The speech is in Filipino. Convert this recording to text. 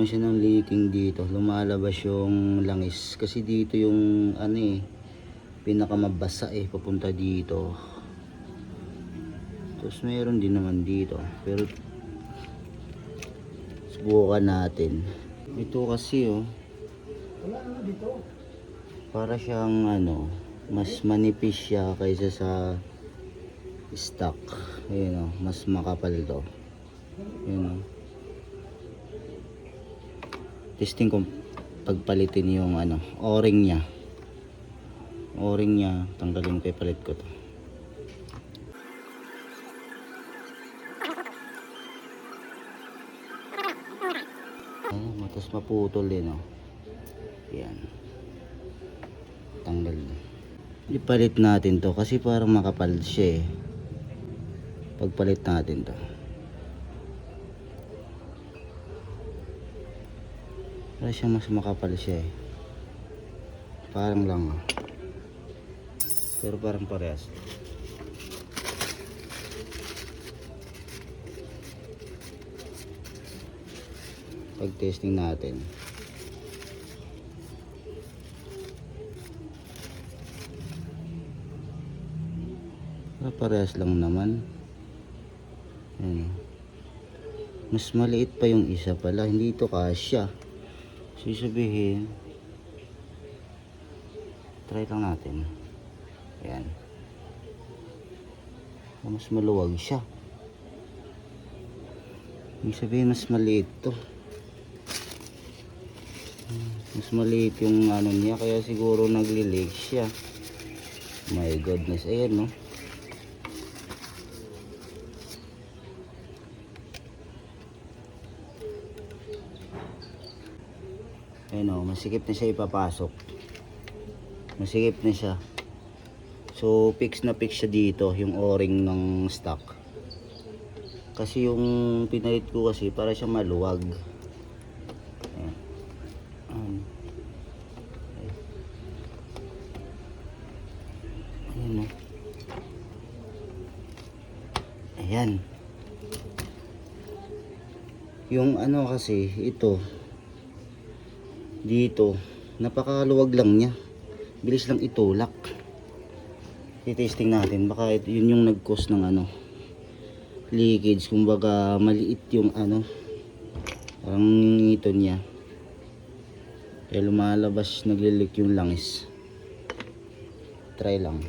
Siya ng leaking dito, lumalabas yung langis kasi dito yung ano pinakamabasa papunta dito. Tapos meron din naman dito, pero subukan natin. Ito kasi Wala naman dito. para siyang mas manipis siya kaysa sa stock. Ayun mas makapal to. Ayun testing ko pagpalitin yung o-ring niya. O-ring niya, tanggalin ko, ipalit ko to. Tapos maputol din yan, tanggal. Ipalit natin to kasi parang makapal siya pagpalit natin to. Para siya mas makapal siya parang lang pero parang parehas. Pag testing natin parehas lang naman. Mas maliit pa yung isa pala, hindi ito kasya. Sabihin, try lang natin. Ayan, mas maluwag siya. Ibig sabihin mas maliit to. Mas maliit yung niya, kaya siguro nagli-leak siya. My goodness, ayan ayun masikip na siya ipapasok. Masikip na siya. So fix na fix siya dito yung o-ring ng stock. Kasi yung pinalit ko kasi para siya maluwag. Ayan. Yung kasi ito dito napakaluwag lang niya, bilis lang itulak. I-testing natin, baka yun yung nag-cause ng leakage. Kumbaga maliit yung ang ito niya, kaya lumalabas, nagli-leak yung langis. Try lang.